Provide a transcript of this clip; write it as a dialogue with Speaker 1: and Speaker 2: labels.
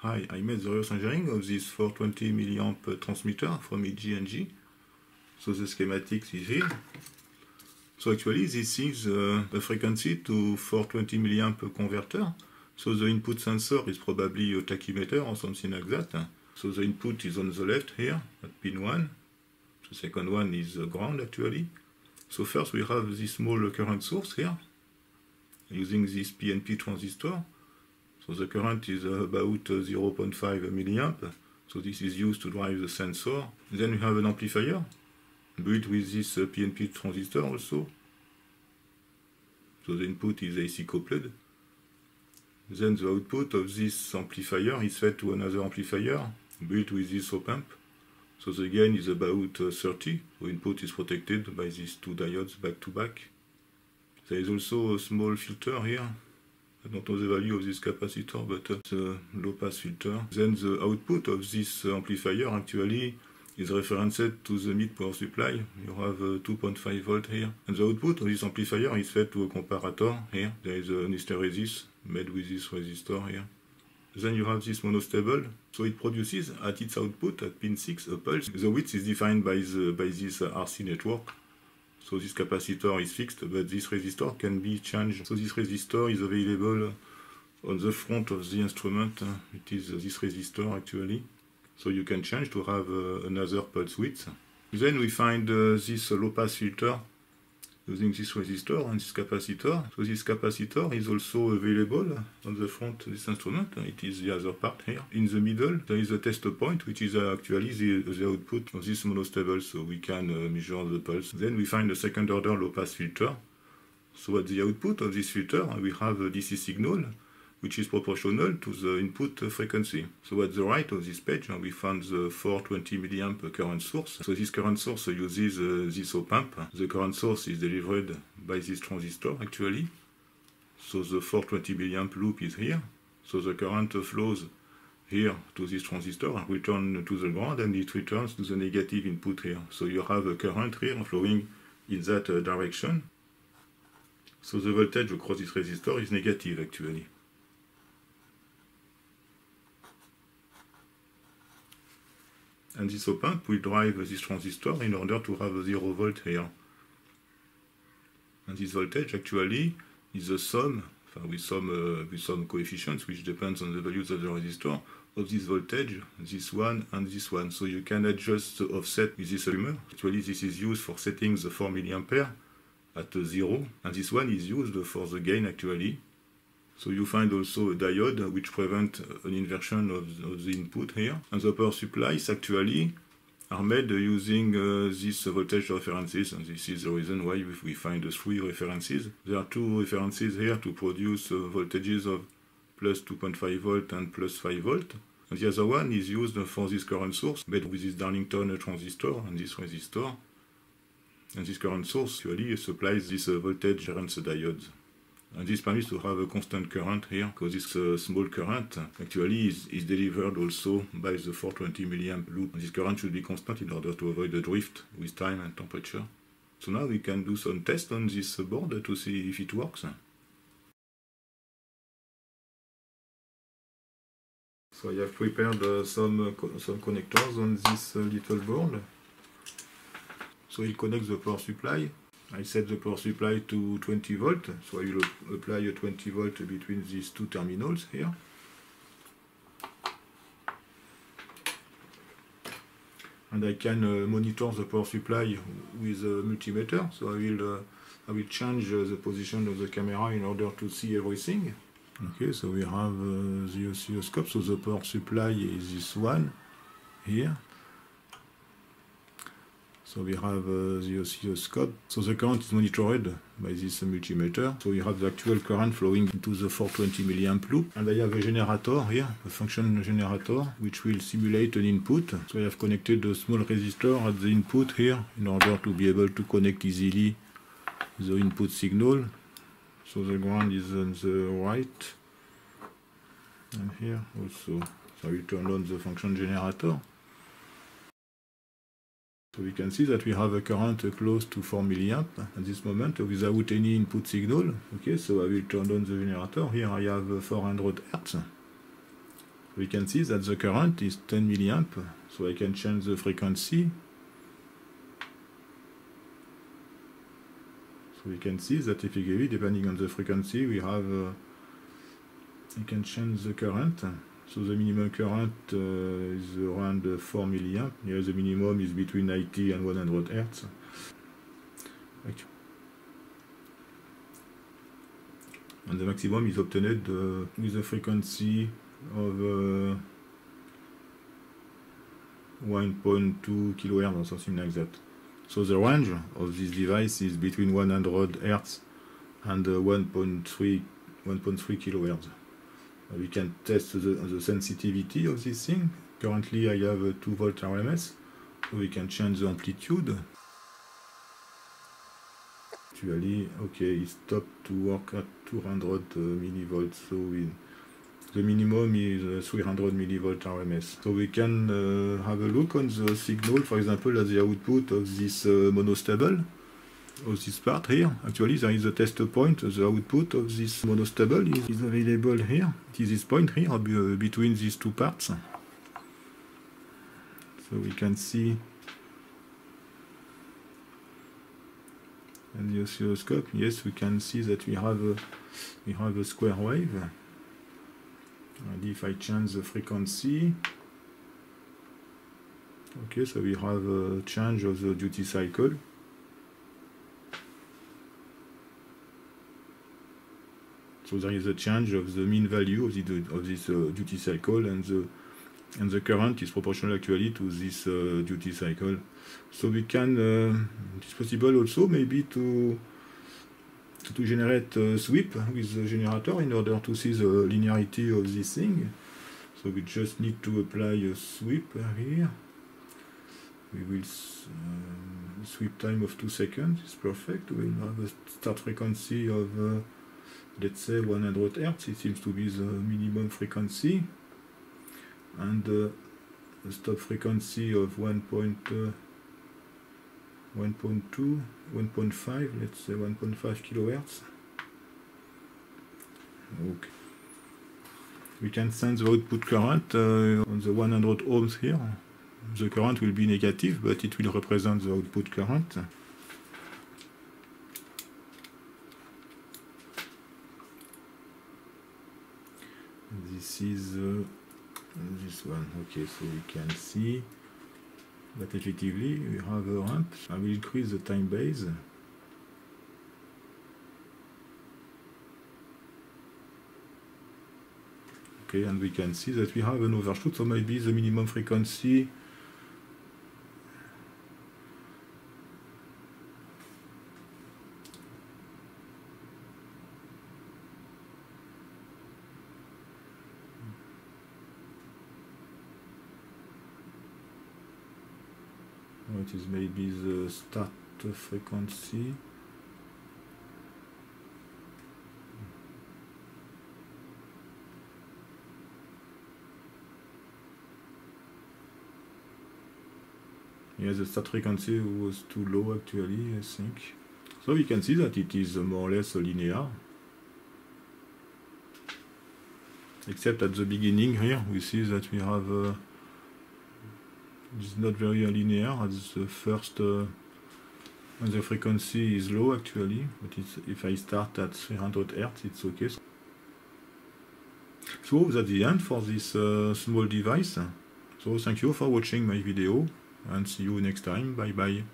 Speaker 1: Hi, I made the reverse engineering of this 420 milliamp transmitter from EG&G. So the schematics is here. So actually this is a frequency to 420 milliamp converter. So the input sensor is probably a tachymeter or something like that. So the input is on the left here at pin 1. The second one is ground actually. So first we have this small current source here using this PNP transistor. So the current is about 0.5 milliamp. So this is used to drive the sensor. Then we have an amplifier built with this PNP transistor also. So the input is AC coupled. Then the output of this amplifier is fed to another amplifier built with this op-amp. So the gain is about 30. The input is protected by these two diodes back to back. There is also a small filter here. I don't know the value of this capacitor, but it's a low-pass filter. Then the output of this amplifier actually is referenced to the mid power supply. You have 2.5 volt here. And the output of this amplifier is fed to a comparator here. There is an hysteresis made with this resistor here. Then you have this monostable. So it produces at its output at pin 6 a pulse. The width is defined by this RC network. So this capacitor is fixed, but this resistor can be changed. So this resistor is available on the front of the instrument. It is this resistor actually. So you can change to have another pulse width. Then we find this low-pass filter using this resistor and this capacitor. So this capacitor is also available on the front of this instrument. It is the other part here. In the middle, there is a test point, which is actually the output of this monostable, so we can measure the pulse. Then we find a second order low-pass filter. So at the output of this filter, we have a DC signal, which is proportional to the input frequency. So at the right of this page, we found the 420 milliamp current source. So this current source uses this op-amp. The current source is delivered by this transistor actually. So the 420 milliamp loop is here. So the current flows here to this transistor, return to the ground, and it returns to the negative input here. So you have a current here flowing in that direction. So the voltage across this resistor is negative actually. And this op-amp will drive this transistor in order to have a 0 volt here. And this voltage actually is the sum, with some coefficients which depends on the values of the resistor, of this voltage, this one and this one. So you can adjust the offset with this dimmer. Actually this is used for setting the 4 milliampere at 0, and this one is used for the gain actually. So you find also a diode which prevents an inversion of the input here. And the power supplies actually are made using these voltage references, and this is the reason why we find 3 references. There are 2 references here to produce voltages of plus 2.5 volt and plus 5 volt. And the other one is used for this current source, made with this Darlington transistor and this resistor. And this current source actually supplies this voltage reference diodes. And this permits to have a constant current here, because this small current actually is delivered also by the 420 milliamp loop. And this current should be constant in order to avoid the drift with time and temperature. So now we can do some tests on this board to see if it works. So I have prepared some connectors on this little board. So it connects the power supply. I set the power supply to 20 volt, so I will apply a 20 volt between these 2 terminals here. And I can monitor the power supply with a multimeter, so I will change the position of the camera in order to see everything. Okay, so we have the oscilloscope, so the power supply is this one here. So we have the oscilloscope. So the current is monitored by this multimeter. So we have the actual current flowing into the 420 milliamp loop. And I have a generator here, a function generator, which will simulate an input. So I have connected a small resistor at the input here in order to be able to connect easily the input signal. So the ground is on the right. And here also. So I will turn on the function generator. So we can see that we have a current close to 4 milliamp at this moment without any input signal. Okay, so I will turn on the generator. Here I have 400 Hz. We can see that the current is 10 milliamp, so I can change the frequency. So we can see that effectively, depending on the frequency, we have, you can change the current. So the minimum current is around 4 milliamp. Here the minimum is between 90 and 100 Hertz. And the maximum is obtained with a frequency of 1.2 kHz or something like that. So the range of this device is between 100 Hz and 1.3 kHz. We can test the sensitivity of this thing. Currently I have a 2 volt RMS, so we can change the amplitude. Actually, okay, it stopped to work at 200 millivolts, so the minimum is 300 millivolt RMS. So we can have a look on the signal, for example, at the output of this monostable, of this part here. Actually, there is a test point. The output of this monostable is available here. It is this point here between these two parts. So we can see and the oscilloscope, yes, we can see that we have a square wave. And if I change the frequency, okay, so we have a change of the duty cycle. So there is a change of the mean value of this duty cycle, and the current is proportional actually to this duty cycle. So we can, it's possible also maybe to generate a sweep with the generator in order to see the linearity of this thing. So we just need to apply a sweep here. We will sweep time of 2 seconds, it's perfect. We'll have a start frequency of let's say 100 Hz, it seems to be the minimum frequency, and a stop frequency of 1.2, 1.5, let's say 1.5 kHz. Okay. We can sense the output current on the 100 ohms here. The current will be negative, but it will represent the output current. This is this one. Okay, so we can see that effectively we have a ramp. I will increase the time base. Okay, and we can see that we have an overshoot, so maybe the minimum frequency it is maybe the start frequency. Yeah, the start frequency was too low actually, I think. So we can see that it is more or less linear. Except at the beginning here, we see that we have it's not very linear at the first, when the frequency is low actually, but if I start at 300 Hz, it's okay. So that's the end for this small device. So thank you for watching my video, and see you next time. Bye bye.